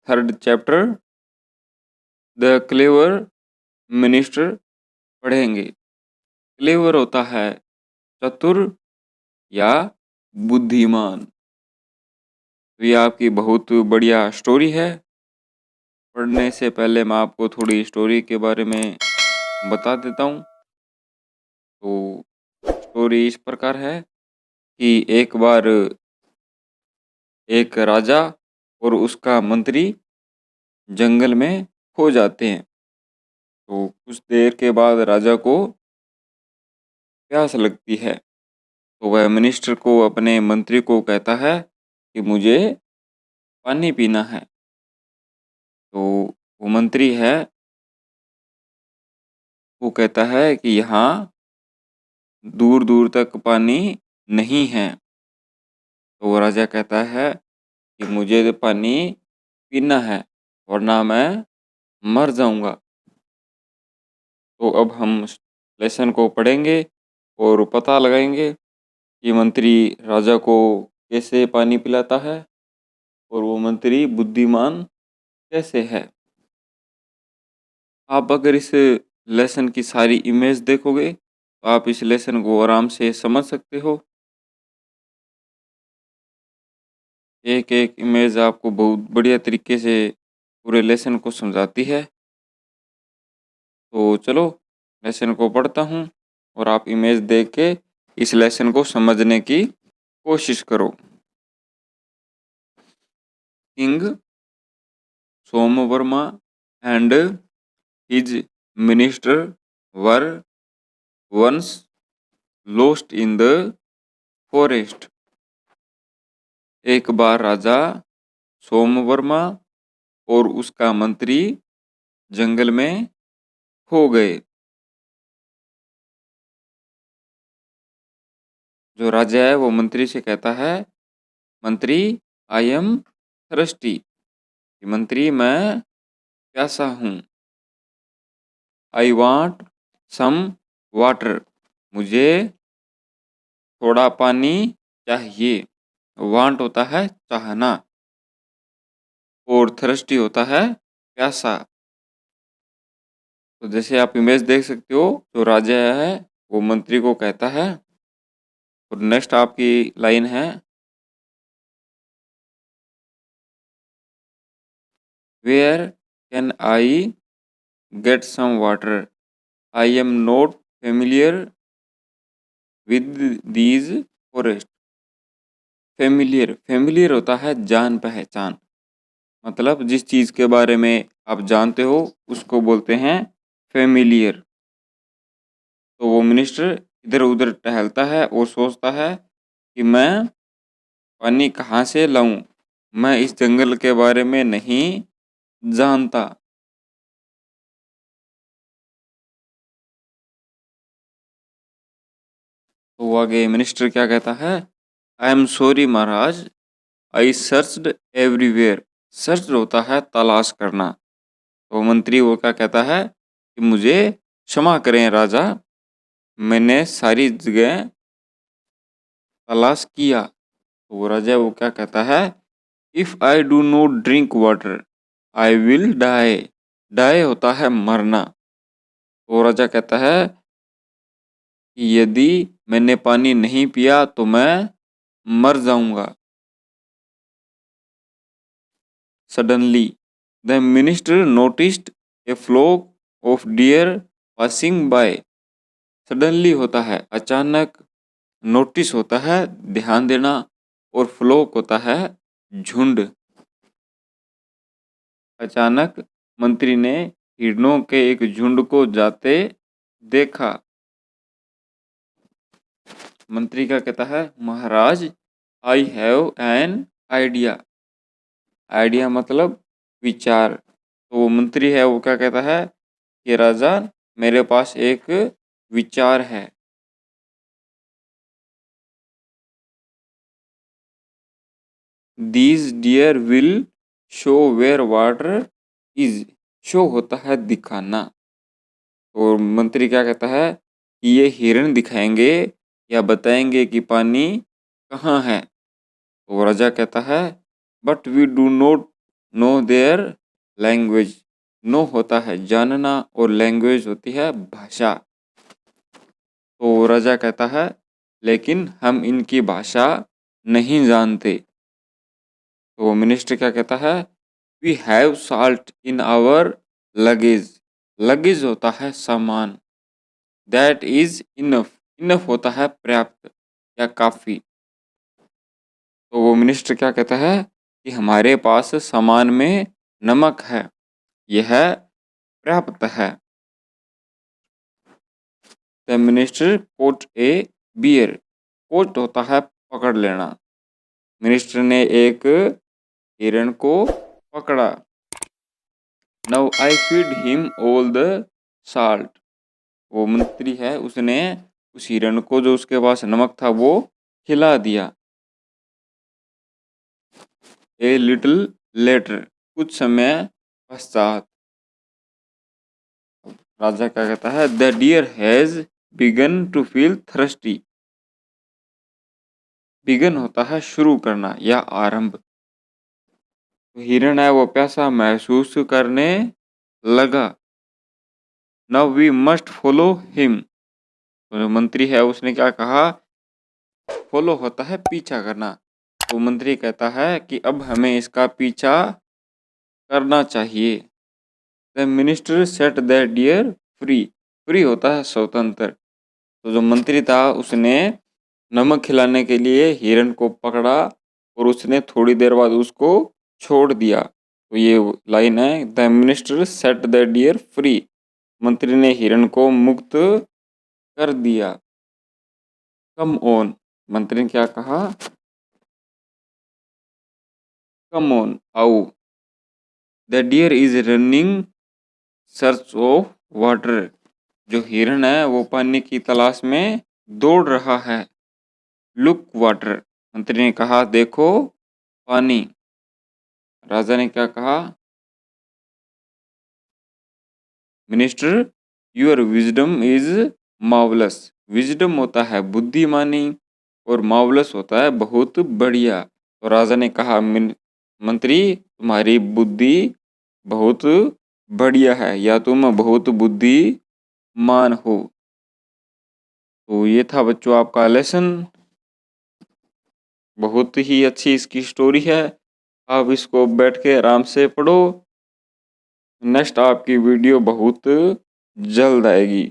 Third chapter the clever minister पढ़ेंगे। Clever होता है चतुर या बुद्धिमान। तो ये आपकी बहुत बढ़िया स्टोरी है। पढ़ने से पहले मैं आपको थोड़ी स्टोरी के बारे में बता देता हूँ। तो स्टोरी इस प्रकार है कि एक बार एक राजा और उसका मंत्री जंगल में खो जाते हैं। तो कुछ देर के बाद राजा को प्यास लगती है। तो वह मिनिस्टर को अपने मंत्री को कहता है कि मुझे पानी पीना है। तो वो मंत्री है, वो कहता है कि यहाँ दूर दूर तक पानी नहीं है। तो वो राजा कहता है कि मुझे तो पानी पीना है वरना मैं मर जाऊंगा। तो अब हम लेसन को पढ़ेंगे और पता लगाएंगे कि मंत्री राजा को कैसे पानी पिलाता है और वो मंत्री बुद्धिमान कैसे है। आप अगर इस लेसन की सारी इमेज देखोगे तो आप इस लेसन को आराम से समझ सकते हो। एक एक इमेज आपको बहुत बढ़िया तरीके से पूरे लेसन को समझाती है। तो चलो लेसन को पढ़ता हूँ और आप इमेज देख के इस लेसन को समझने की कोशिश करो। King Somvarma and his minister were once lost in the forest. एक बार राजा सोमवर्मा और उसका मंत्री जंगल में खो गए। जो राजा है वो मंत्री से कहता है, मंत्री आई एम थर्स्टी, मंत्री मैं प्यासा हूँ। आई वांट सम वाटर, मुझे थोड़ा पानी चाहिए। वांट होता है चाहना और थर्स्टी होता है प्यासा। तो जैसे आप इमेज देख सकते हो, जो राजा है वो मंत्री को कहता है। और नेक्स्ट आपकी लाइन है, where can I get some water, I am not familiar with these forest. Familiar, familiar होता है जान पहचान, मतलब जिस चीज़ के बारे में आप जानते हो उसको बोलते हैं फेमिलियर। तो वो मिनिस्टर इधर उधर टहलता है और सोचता है कि मैं पानी कहाँ से लाऊं, मैं इस जंगल के बारे में नहीं जानता। तो आगे मिनिस्टर क्या कहता है, I am sorry Maharaj, I searched everywhere. Search होता है तलाश करना। तो मंत्री वो क्या कहता है कि मुझे क्षमा करें राजा, मैंने सारी जगह तलाश किया। तो वो राजा वो क्या कहता है, if I do not drink water I will die. Die होता है मरना। तो राजा कहता है कि यदि मैंने पानी नहीं पिया तो मैं मर जाऊंगा। Suddenly the minister noticed a flock of deer passing by. Suddenly होता है अचानक, नोटिस होता है ध्यान देना, और फ्लॉक होता है झुंड। अचानक मंत्री ने हिरणों के एक झुंड को जाते देखा। मंत्री क्या कहता है, महाराज I have an idea. Idea मतलब विचार। तो वो मंत्री है वो क्या कहता है कि राजा मेरे पास एक विचार है। These deer will show where water is. Show होता है दिखाना। और मंत्री क्या कहता है कि ये हिरण दिखाएंगे या बताएंगे कि पानी कहाँ है। तो राजा कहता है but we do not know their language. Know होता है जानना और लैंग्वेज होती है भाषा। तो राजा कहता है लेकिन हम इनकी भाषा नहीं जानते। तो मिनिस्टर क्या कहता है, we have salt in our luggage. Luggage होता है सामान। That is enough. इनफ होता है पर्याप्त या काफी। तो वो मिनिस्टर क्या कहता है कि हमारे पास सामान में नमक है, यह पर्याप्त है। The minister caught a bear. Caught होता है पकड़ लेना। मिनिस्टर ने एक हिरण को पकड़ा। Now I feed him all the salt. वो मंत्री है, उसने उस हिरण को जो उसके पास नमक था वो खिला दिया। A little later. कुछ समय पश्चात राजा क्या कहता है, the deer has begun to feel thirsty. Begun होता है शुरू करना या आरंभ। तो हिरण है वो प्यासा महसूस करने लगा। Now we must follow him. तो जो मंत्री है उसने क्या कहा, फॉलो होता है पीछा करना। तो मंत्री कहता है कि अब हमें इसका पीछा करना चाहिए। The minister set the deer free. Free होता है स्वतंत्र। तो जो मंत्री था उसने नमक खिलाने के लिए हिरण को पकड़ा और उसने थोड़ी देर बाद उसको छोड़ दिया। तो ये लाइन है, the minister set the deer free. मंत्री ने हिरण को मुक्त कर दिया। Come on. मंत्री ने क्या कहा, कम ऑन आओ। The deer is running search of water. जो हिरण है वो पानी की तलाश में दौड़ रहा है। Look water. मंत्री ने कहा देखो पानी। राजा ने क्या कहा, minister your wisdom is marvellous. Wisdom होता है बुद्धिमानी और मार्वलस होता है बहुत बढ़िया। तो राजा ने कहा मंत्री तुम्हारी बुद्धि बहुत बढ़िया है या तुम बहुत बुद्धिमान हो। तो ये था बच्चों आपका लेसन। बहुत ही अच्छी इसकी स्टोरी है। आप इसको बैठ के आराम से पढ़ो। नेक्स्ट आपकी वीडियो बहुत जल्द आएगी।